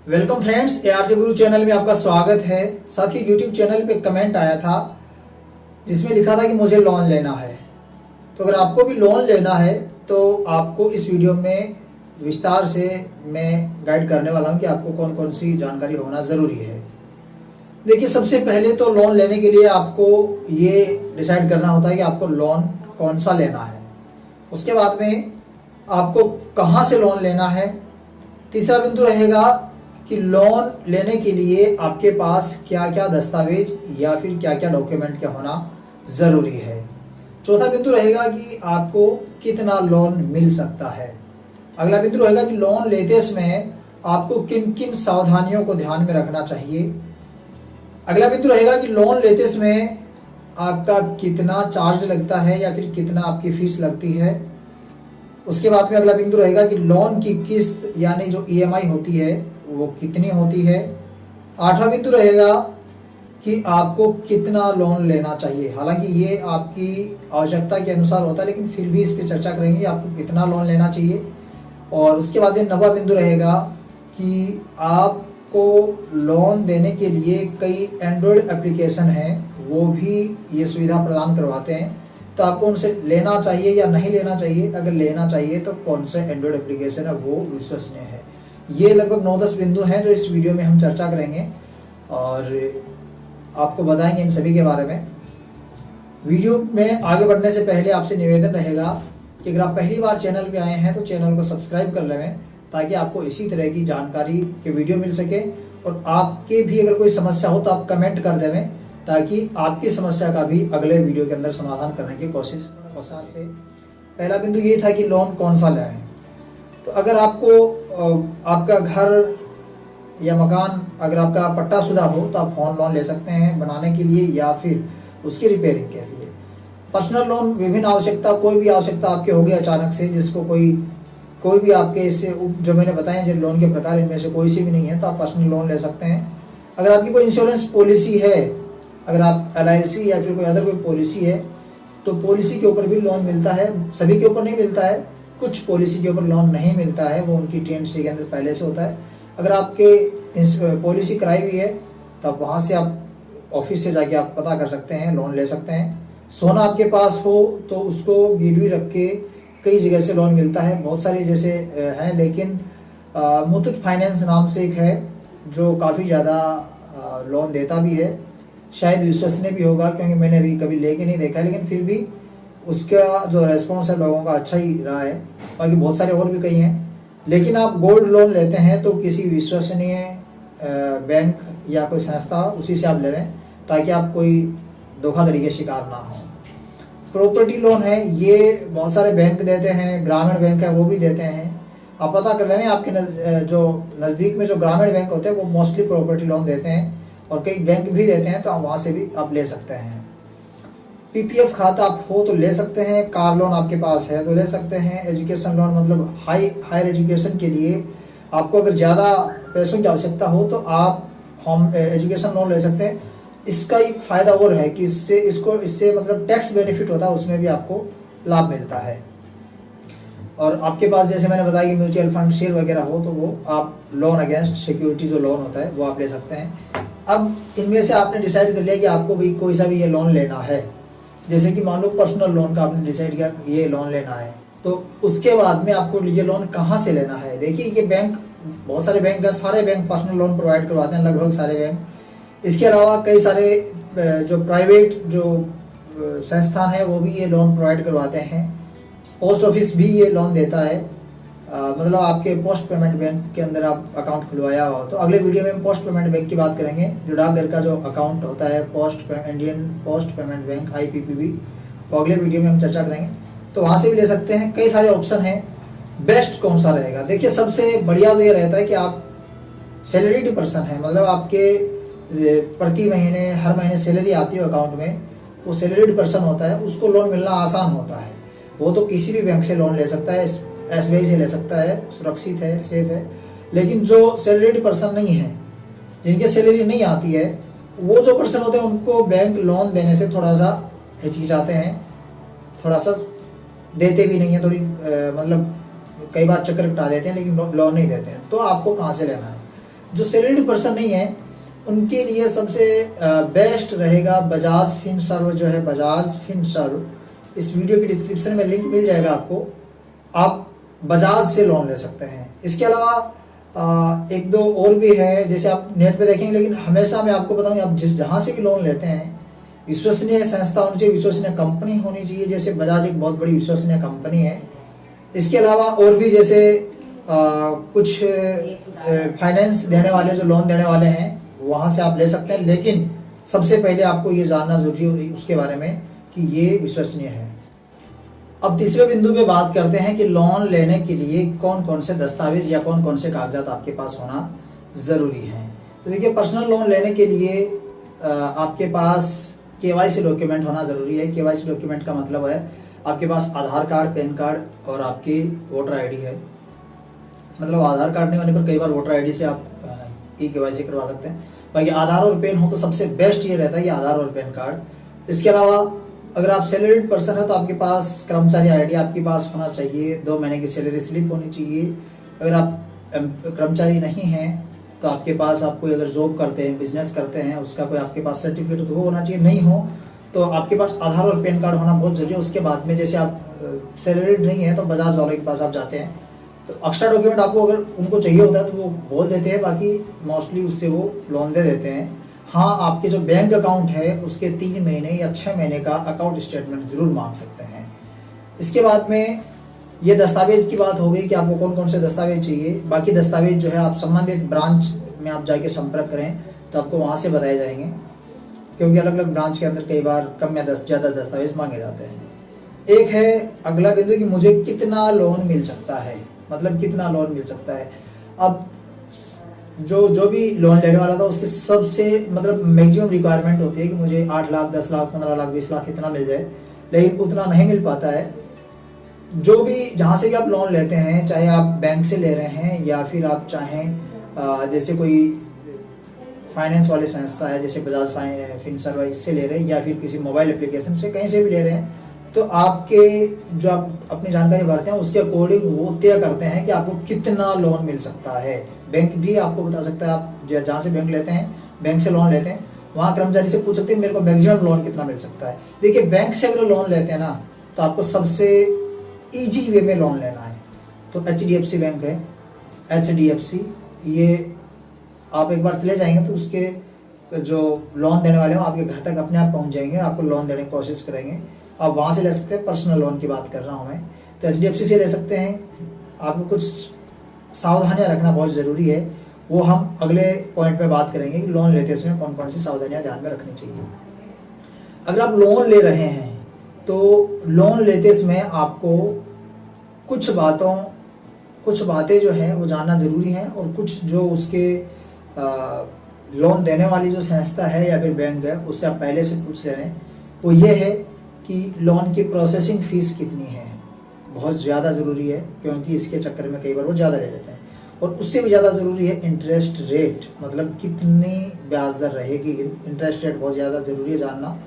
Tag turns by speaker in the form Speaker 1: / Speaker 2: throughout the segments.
Speaker 1: Welcome friends, ARJ गुरु channel में आपका स्वागत है। साथ ही यूट्यूब चैनल पे कमेंट आया था जिसमें लिखा था कि मुझे लोन लेना है। तो अगर आपको भी लोन लेना है तो आपको इस वीडियो में विस्तार से मैं गाइड करने वाला हूं कि आपको कौन कौन सी जानकारी होना ज़रूरी है। देखिए, सबसे पहले तो लोन लेने के लिए आपको ये डिसाइड करना होता है कि आपको लोन कौन सा लेना है। उसके बाद में आपको कहाँ से लोन लेना है। तीसरा बिंदु रहेगा कि लोन लेने के लिए आपके पास क्या क्या दस्तावेज या फिर क्या क्या डॉक्यूमेंट का होना ज़रूरी है। चौथा बिंदु रहेगा कि आपको कितना लोन मिल सकता है। अगला बिंदु रहेगा कि लोन लेते समय आपको किन किन सावधानियों को ध्यान में रखना चाहिए। अगला बिंदु रहेगा कि लोन लेते समय आपका कितना चार्ज लगता है या फिर कितना आपकी फीस लगती है। उसके बाद में अगला बिंदु रहेगा कि लोन की किस्त यानी जो EMI होती है वो कितनी होती है। आठवां बिंदु रहेगा कि आपको कितना लोन लेना चाहिए। हालांकि ये आपकी आवश्यकता के अनुसार होता है, लेकिन फिर भी इस पर चर्चा करेंगे आपको कितना लोन लेना चाहिए। और उसके बाद में 9वां बिंदु रहेगा कि आपको लोन देने के लिए कई एंड्रॉयड एप्लीकेशन हैं, वो भी ये सुविधा प्रदान करवाते हैं, तो आपको उनसे लेना चाहिए या नहीं लेना चाहिए। अगर लेना चाहिए तो कौन से एंड्रॉयड एप्लीकेशन है वो विश्वसनीय है। ये लगभग 9-10 बिंदु हैं जो इस वीडियो में हम चर्चा करेंगे और आपको बताएंगे इन सभी के बारे में। वीडियो में आगे बढ़ने से पहले आपसे निवेदन रहेगा कि अगर आप पहली बार चैनल पे आए हैं तो चैनल को सब्सक्राइब कर लें, ताकि आपको इसी तरह की जानकारी के वीडियो मिल सके। और आपके भी अगर कोई समस्या हो तो आप कमेंट कर देवें, ताकि आपकी समस्या का भी अगले वीडियो के अंदर समाधान करने की कोशिश विस्तार से। पहला बिंदु ये था कि लोन कौन सा लें। तो अगर आपको आपका घर या मकान अगर आपका पट्टाशुदा हो तो आप होम लोन ले सकते हैं बनाने के लिए या फिर उसकी रिपेयरिंग के लिए। पर्सनल लोन विभिन्न आवश्यकता, कोई भी आवश्यकता आपके हो गई अचानक से, जिसको कोई भी आपके इससे जो मैंने बताया जो लोन के प्रकार इनमें से कोई सी भी नहीं है, तो आप पर्सनल लोन ले सकते हैं। अगर आपकी कोई इंश्योरेंस पॉलिसी है, अगर आप LIC या फिर कोई अदर कोई पॉलिसी है, तो पॉलिसी के ऊपर भी लोन मिलता है। सभी के ऊपर नहीं मिलता है, कुछ पॉलिसी के ऊपर लोन नहीं मिलता है, वो उनकी TNC के अंदर पहले से होता है। अगर आपके पॉलिसी कराई हुई है तो आप वहाँ से आप ऑफिस से जाके आप पता कर सकते हैं, लोन ले सकते हैं। सोना आपके पास हो तो उसको गिरवी रख के कई जगह से लोन मिलता है, बहुत सारे जैसे हैं, लेकिन मुथूट फाइनेंस नाम से एक है जो काफ़ी ज़्यादा लोन देता भी है। शायद विश्वसनीय भी होगा, क्योंकि मैंने अभी कभी लेके नहीं देखा, लेकिन फिर भी उसका जो रेस्पॉन्स है लोगों का अच्छा ही रहा है। बाकी बहुत सारे और भी कई हैं। लेकिन आप गोल्ड लोन लेते हैं तो किसी विश्वसनीय बैंक या कोई संस्था उसी से आप लें, ताकि आप कोई धोखाधड़ी के शिकार ना हो। प्रॉपर्टी लोन है, ये बहुत सारे बैंक देते हैं, ग्रामीण बैंक है वो भी देते हैं। आप पता कर लें, आपके जो नज़दीक में जो ग्रामीण बैंक होते हैं वो मोस्टली प्रॉपर्टी लोन देते हैं, और कई बैंक भी देते हैं, तो आप वहाँ से भी आप ले सकते हैं। PPF खाता आप हो तो ले सकते हैं। कार लोन आपके पास है तो ले सकते हैं। एजुकेशन लोन मतलब हायर एजुकेशन के लिए आपको अगर ज़्यादा पैसों की आवश्यकता हो तो आप होम एजुकेशन लोन ले सकते हैं। इसका एक फ़ायदा और है कि इससे मतलब टैक्स बेनिफिट होता है, उसमें भी आपको लाभ मिलता है। और आपके पास जैसे मैंने बताया कि म्यूचुअल फंड शेयर वगैरह हो तो वो आप लोन अगेंस्ट सिक्योरिटी जो लोन होता है वो आप ले सकते हैं। अब इनमें से आपने डिसाइड कर लिया कि आपको भी कोई सा भी ये लोन लेना है, जैसे कि मान लो पर्सनल लोन का आपने डिसाइड किया ये लोन लेना है, तो उसके बाद में आपको ये लोन कहाँ से लेना है। देखिए, ये बैंक बहुत सारे बैंक है, सारे बैंक पर्सनल लोन प्रोवाइड करवाते हैं, लगभग सारे बैंक। इसके अलावा कई सारे जो प्राइवेट जो संस्थान है वो भी ये लोन प्रोवाइड करवाते हैं। पोस्ट ऑफिस भी ये लोन देता है, मतलब आपके पोस्ट पेमेंट बैंक के अंदर आप अकाउंट खुलवाया हो तो। अगले वीडियो में हम पोस्ट पेमेंट बैंक की बात करेंगे, जो डाकघर का जो अकाउंट होता है Indian post payment bank IPPB, वो अगले वीडियो में हम चर्चा करेंगे। तो वहाँ से भी ले सकते हैं। कई सारे ऑप्शन हैं, बेस्ट कौन सा रहेगा। देखिए, सबसे बढ़िया तो ये रहता है कि आप सैलरीड पर्सन हैं, मतलब आपके प्रति महीने हर महीने सैलरी आती है अकाउंट में, वो सैलरीड पर्सन होता है, उसको लोन मिलना आसान होता है। वो तो किसी भी बैंक से लोन ले सकता है, SBI से ले सकता है, सुरक्षित है, सेफ है। लेकिन जो सैलरीड पर्सन नहीं है, जिनके सैलरी नहीं आती है, वो जो पर्सन होते हैं उनको बैंक लोन देने से थोड़ा सा हिचकिचाते हैं, थोड़ा सा देते भी नहीं है, थोड़ी मतलब कई बार चक्कर कटा देते हैं, लेकिन लोन नहीं देते हैं। तो आपको कहाँ से लेना है। जो सैलरीड पर्सन नहीं है उनके लिए सबसे बेस्ट रहेगा बजाज फिनसर्व जो है, बजाज फिनसर्व। इस वीडियो के डिस्क्रिप्शन में लिंक मिल जाएगा आपको, आप बजाज से लोन ले सकते हैं। इसके अलावा एक दो और भी है, जैसे आप नेट पे देखेंगे, लेकिन हमेशा मैं आपको बताऊं, आप जहाँ से भी लोन लेते हैं विश्वसनीय संस्था होनी चाहिए, विश्वसनीय कंपनी होनी चाहिए। जैसे बजाज एक बहुत बड़ी विश्वसनीय कंपनी है। इसके अलावा और भी जैसे कुछ फाइनेंस देने वाले, जो लोन देने वाले हैं, वहाँ से आप ले सकते हैं। लेकिन सबसे पहले आपको ये जानना जरूरी है उसके बारे में कि ये विश्वसनीय है। अब तीसरे बिंदु पे बात करते हैं कि लोन लेने के लिए कौन कौन से दस्तावेज या कौन कौन से कागजात आपके पास होना जरूरी है। तो देखिए, पर्सनल लोन लेने के लिए आपके पास केवाईसी डॉक्यूमेंट होना जरूरी है। केवाईसी डॉक्यूमेंट का मतलब है आपके पास आधार कार्ड, पैन कार्ड और आपकी वोटर आईडी है। मतलब आधार कार्ड नहीं होने पर कई बार वोटर आईडी से आप केवाईसी करवा सकते हैं। बाकी आधार और पैन हो तो सबसे बेस्ट ये रहता है, ये आधार और पैन कार्ड। इसके अलावा अगर आप सैलरीड पर्सन है तो आपके पास कर्मचारी आईडी आपके पास होना चाहिए, 2 महीने की सैलरी स्लिप होनी चाहिए। अगर आप कर्मचारी नहीं हैं तो आपके पास, आप कोई अगर जॉब करते हैं, बिजनेस करते हैं, उसका कोई आपके पास सर्टिफिकेट तो वो होना चाहिए। नहीं हो तो आपके पास आधार और पैन कार्ड होना बहुत जरूरी है। उसके बाद में जैसे आप सैलरीड नहीं है तो बजाज वालों के पास आप जाते हैं तो एक्स्ट्रा डॉक्यूमेंट आपको अगर उनको चाहिए होता है तो वो बोल देते हैं, बाकी मोस्टली उससे वो लोन दे देते हैं। हाँ, आपके जो बैंक अकाउंट है उसके 3 महीने या 6 महीने का अकाउंट स्टेटमेंट जरूर मांग सकते हैं। इसके बाद में ये दस्तावेज की बात हो गई कि आपको कौन कौन से दस्तावेज चाहिए। बाकी दस्तावेज जो है आप संबंधित ब्रांच में आप जाके संपर्क करें तो आपको वहाँ से बताए जाएंगे, क्योंकि अलग अलग ब्रांच के अंदर कई बार कम या ज़्यादा दस्तावेज मांगे जाते हैं। एक है अगला बिंदु कि मुझे कितना लोन मिल सकता है, मतलब कितना लोन मिल सकता है। अब जो भी लोन लेने वाला था उसके सबसे मतलब मैक्सिमम रिक्वायरमेंट होती है कि मुझे 8 लाख, 10 लाख, 15 लाख, 20 लाख इतना मिल जाए, लेकिन उतना नहीं मिल पाता है। जो भी जहाँ से भी आप लोन लेते हैं, चाहे आप बैंक से ले रहे हैं या फिर आप चाहें जैसे कोई फाइनेंस वाली संस्था है जैसे बजाज फिनसर्व, इससे ले रहे हैं या फिर किसी मोबाइल एप्लीकेशन से कहीं से भी ले रहे हैं, तो आपके जो आप अपनी जानकारी भरते हैं उसके अकॉर्डिंग वो तय करते हैं कि आपको कितना लोन मिल सकता है। बैंक भी आपको बता सकता है, आप जहाँ से बैंक लेते हैं, बैंक से लोन लेते हैं, वहाँ कर्मचारी से पूछ सकते हैं मेरे को मैक्सिमम लोन कितना मिल सकता है। देखिए, बैंक से अगर लोन लेते हैं ना तो आपको सबसे ईजी वे में लोन लेना है तो HDFC बैंक है। HDFC ये आप एक बार चले जाएंगे तो उसके जो लोन देने वाले हैं आपके घर तक अपने आप पहुँच जाएंगे, आपको लोन देने की कोशिश करेंगे। आप वहाँ से ले सकते हैं। पर्सनल लोन की बात कर रहा हूँ मैं, तो HDFC से ले सकते हैं। आपको कुछ सावधानियां रखना बहुत ज़रूरी है, वो हम अगले पॉइंट पे बात करेंगे कि लोन लेते समय कौन कौन सी सावधानियां ध्यान में रखनी चाहिए। अगर आप लोन ले रहे हैं तो लोन लेते समय आपको कुछ बातें जो है वो जानना ज़रूरी है, और कुछ जो उसके लोन देने वाली जो संस्था है या फिर बैंक है उससे आप पहले से पूछ ले रहे हैं। वो ये है कि लोन की प्रोसेसिंग फीस कितनी है, बहुत ज़्यादा ज़रूरी है, क्योंकि इसके चक्कर में कई बार वो ज़्यादा ले लेते हैं। और उससे भी ज़्यादा ज़रूरी है इंटरेस्ट रेट, मतलब कितनी ब्याज दर रहेगी। इंटरेस्ट रेट बहुत ज़्यादा ज़रूरी है जानना।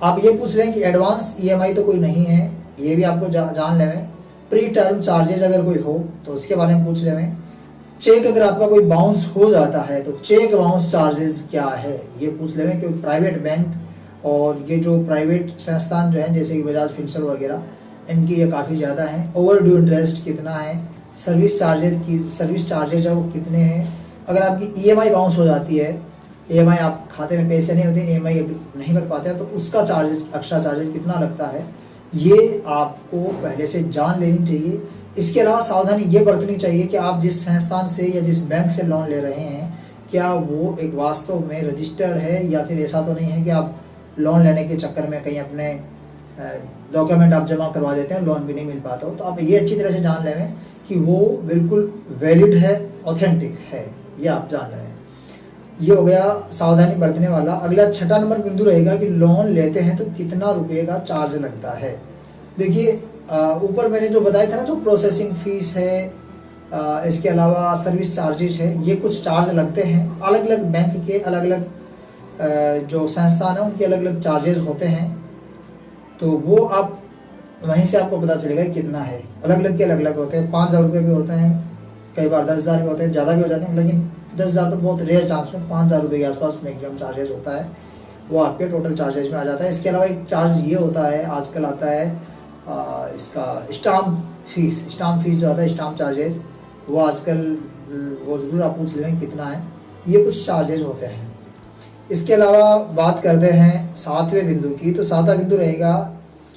Speaker 1: आप ये पूछ रहे हैं कि एडवांस EMI तो कोई नहीं है, ये भी आपको जान लें। प्री टर्म चार्जेज अगर कोई हो तो उसके बारे में पूछ लें। चेक अगर आपका कोई बाउंस हो जाता है तो चेक बाउंस चार्जेस क्या है ये पूछ लें, क्योंकि प्राइवेट बैंक और ये जो प्राइवेट संस्थान जो हैं जैसे कि बजाज फिनसर्व वगैरह, इनकी ये काफ़ी ज़्यादा है। ओवर ड्यू इंटरेस्ट कितना है, सर्विस चार्जेज है वो कितने हैं। अगर आपकी EMI बाउंस हो जाती है, EMI आप खाते में पैसे नहीं होते, EMI नहीं भर पाते हैं, तो उसका चार्जेस, एक्स्ट्रा चार्जेस कितना लगता है, ये आपको पहले से जान लेनी चाहिए। इसके अलावा सावधानी ये बरतनी चाहिए कि आप जिस संस्थान से या जिस बैंक से लोन ले रहे हैं क्या वो एक वास्तव में रजिस्टर्ड है, या फिर ऐसा तो नहीं है कि आप लोन लेने के चक्कर में कहीं अपने डॉक्यूमेंट आप जमा करवा देते हैं, लोन भी नहीं मिल पाता हो। तो आप ये अच्छी तरह से जान लें कि वो बिल्कुल वैलिड है, ऑथेंटिक है, ये आप जान लें। ये हो गया सावधानी बरतने वाला। अगला 6वां नंबर बिंदु रहेगा कि लोन लेते हैं तो कितना रुपये का चार्ज लगता है। देखिए, ऊपर मैंने जो बताया था ना, जो प्रोसेसिंग फीस है, इसके अलावा सर्विस चार्जेस है, ये कुछ चार्ज लगते हैं। अलग अलग बैंक के अलग अलग जो संस्थान है उनके अलग अलग चार्जेस होते हैं, तो वो आप वहीं से आपको पता चलेगा कितना है। अलग अलग के अलग अलग होते हैं, 5,000 रुपये भी होते हैं, कई बार 10,000 भी होते हैं, ज़्यादा भी हो जाते हैं, लेकिन 10,000 तो बहुत रेयर चांस में 5,000 रुपये के आसपास मैक्सिमम चार्जेस होता है, वो आपके टोटल चार्जेस में आ जाता है। इसके अलावा एक चार्ज ये होता है, आजकल आता है इसका स्टाम्प फीस जो आता है, स्टाम्प चार्जेस, वो आजकल वो ज़रूर आप पूछ लें कितना है, ये कुछ चार्जेस होते हैं। इसके अलावा बात करते हैं 7वें बिंदु की। तो 7वां बिंदु रहेगा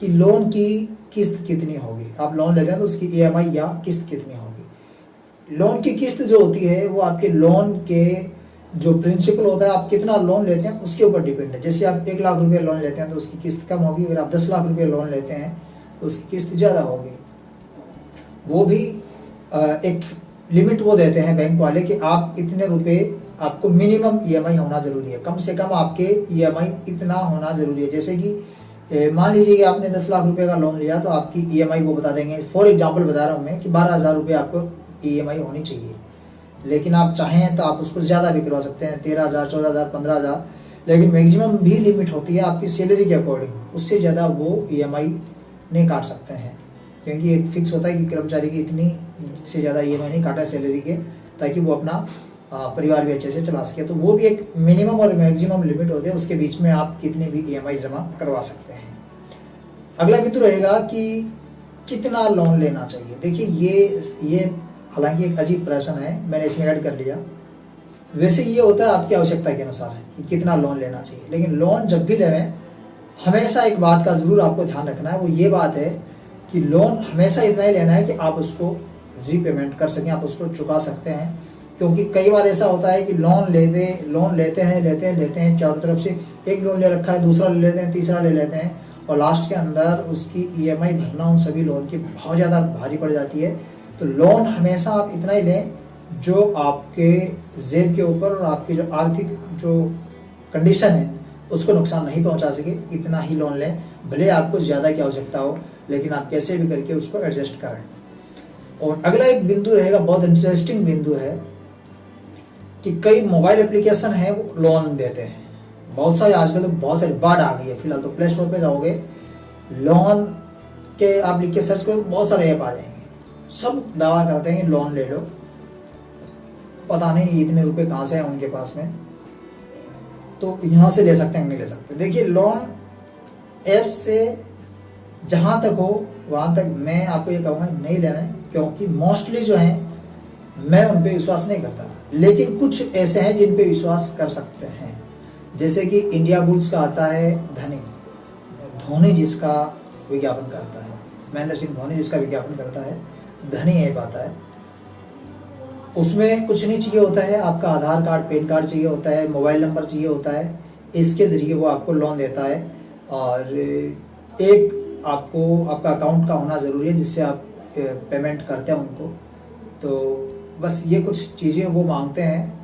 Speaker 1: कि लोन की किस्त कितनी होगी। आप लोन ले रहे हैं तो उसकी EMI या किस्त कितनी होगी। लोन की किस्त जो होती है वो आपके लोन के जो प्रिंसिपल होता है, आप कितना लोन लेते हैं उसके ऊपर डिपेंड है। जैसे आप 1 लाख रुपये लोन लेते हैं तो उसकी किस्त कम होगी, अगर आप 10 लाख रुपये लोन लेते हैं तो उसकी किस्त ज़्यादा होगी। वो भी एक लिमिट वो देते हैं बैंक वाले कि आप इतने रुपए, आपको मिनिमम EMI होना ज़रूरी है, कम से कम आपके EMI इतना होना ज़रूरी है। जैसे कि मान लीजिए कि आपने 10 लाख रुपए का लोन लिया तो आपकी EMI वो बता देंगे, फॉर एग्जांपल बता रहा हूँ मैं, कि 12,000 रुपये आपको EMI होनी चाहिए। लेकिन आप चाहें तो आप उसको ज़्यादा भी करवा सकते हैं, 13,000, 14,000, 15,000, लेकिन मैक्सिमम भी लिमिट होती है आपकी सैलरी के अकॉर्डिंग, उससे ज़्यादा वो EMI नहीं काट सकते हैं, क्योंकि एक फिक्स होता है कि कर्मचारी की इतनी से ज़्यादा EMI नहीं काटा है सैलरी के, ताकि वो अपना परिवार भी अच्छे से चला सके। तो वो भी एक मिनिमम और मैक्सिमम लिमिट होती है, उसके बीच में आप कितनी भी EMI जमा करवा सकते हैं। अगला बिंदु रहेगा कि कितना लोन लेना चाहिए। देखिए ये हालांकि एक अजीब प्रश्न है, मैंने इसमें ऐड कर लिया। वैसे ये होता है आपकी आवश्यकता के अनुसार है कि कितना लोन लेना चाहिए, लेकिन लोन जब भी लें हमेशा एक बात का ज़रूर आपको ध्यान रखना है, वो ये बात है कि लोन हमेशा इतना ही लेना है कि आप उसको रीपेमेंट कर सकें, आप उसको चुका सकते हैं। क्योंकि कई बार ऐसा होता है कि लोन लेते हैं चारों तरफ से, एक लोन ले रखा है, दूसरा ले लेते हैं, तीसरा ले लेते हैं, और लास्ट के अंदर उसकी EMI भरना उन सभी लोन की बहुत ज़्यादा भारी पड़ जाती है। तो लोन हमेशा आप इतना ही लें जो आपके जेब के ऊपर और आपकी जो आर्थिक जो कंडीशन है उसको नुकसान नहीं पहुंचा सके, इतना ही लोन लें। भले आपको ज़्यादा की आवश्यकता हो, लेकिन आप कैसे भी करके उसको एडजस्ट करें। और अगला एक बिंदु रहेगा, बहुत इंटरेस्टिंग बिंदु है, कि कई मोबाइल एप्लीकेशन है वो लोन देते हैं। बहुत सारे आजकल तो बहुत सारी बाढ़ आ गई है, फिलहाल तो प्ले स्टोर पे जाओगे, लोन के आप लिख के सर्च करो, बहुत सारे ऐप आ जाएंगे, सब दावा करते हैं लोन ले लो। पता नहीं इतने रुपए कहाँ से हैं उनके पास में, तो यहाँ से ले सकते हैं, नहीं ले सकते। देखिए, लोन ऐप से जहाँ तक हो वहाँ तक मैं आपको ये कहूँगा नहीं लेना है, क्योंकि मोस्टली जो है मैं उन पे विश्वास नहीं करता। लेकिन कुछ ऐसे हैं जिन पे विश्वास कर सकते हैं, जैसे कि इंडिया बुल्स का आता है धोनी जिसका विज्ञापन करता है, महेंद्र सिंह धोनी जिसका विज्ञापन करता है, धनी ऐप आता है। उसमें कुछ नहीं चाहिए होता है, आपका आधार कार्ड, पैन कार्ड चाहिए होता है, मोबाइल नंबर चाहिए होता है, इसके ज़रिए वो आपको लोन देता है। और एक आपको आपका अकाउंट का होना ज़रूरी है जिससे आप पेमेंट करते हैं उनको। तो बस ये कुछ चीज़ें वो मांगते हैं।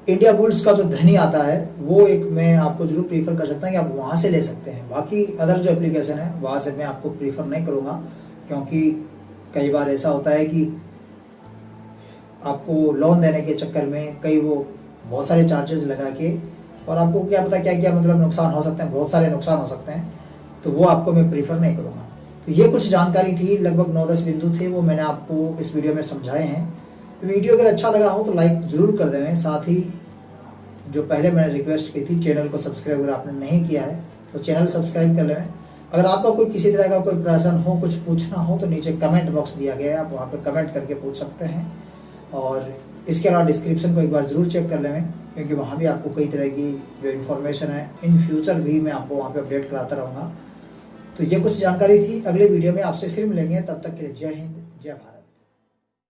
Speaker 1: इंडिया बुल्स का जो धनी आता है वो एक मैं आपको जरूर प्रीफर कर सकता हूँ कि आप वहाँ से ले सकते हैं। बाकी अदर जो एप्लीकेशन है वहाँ से मैं आपको प्रीफर नहीं करूँगा, क्योंकि कई बार ऐसा होता है कि आपको लोन देने के चक्कर में कई वो बहुत सारे चार्जेस लगा के, और आपको क्या पता क्या क्या मतलब नुकसान हो सकते हैं, बहुत सारे नुकसान हो सकते हैं, तो वो आपको मैं प्रीफर नहीं करूँगा। तो ये कुछ जानकारी थी, लगभग 9-10 बिंदु थे, वो मैंने आपको इस वीडियो में समझाए हैं। वीडियो अगर अच्छा लगा हो तो लाइक ज़रूर कर देवें। साथ ही जो पहले मैंने रिक्वेस्ट की थी, चैनल को सब्सक्राइब अगर आपने नहीं किया है तो चैनल सब्सक्राइब कर लें। अगर आपका कोई किसी तरह का कोई प्रश्न हो, कुछ पूछना हो, तो नीचे कमेंट बॉक्स दिया गया है, आप वहाँ पर कमेंट करके पूछ सकते हैं। और इसके अलावा डिस्क्रिप्शन को एक बार ज़रूर चेक कर लें, क्योंकि वहाँ भी आपको कई तरह की जो इन्फॉर्मेशन है इन फ्यूचर भी मैं आपको वहाँ पर अपडेट कराता रहूँगा। तो ये कुछ जानकारी थी। अगले वीडियो में आपसे फिर मिलेंगे, तब तक के लिए जय हिंद, जय भारत।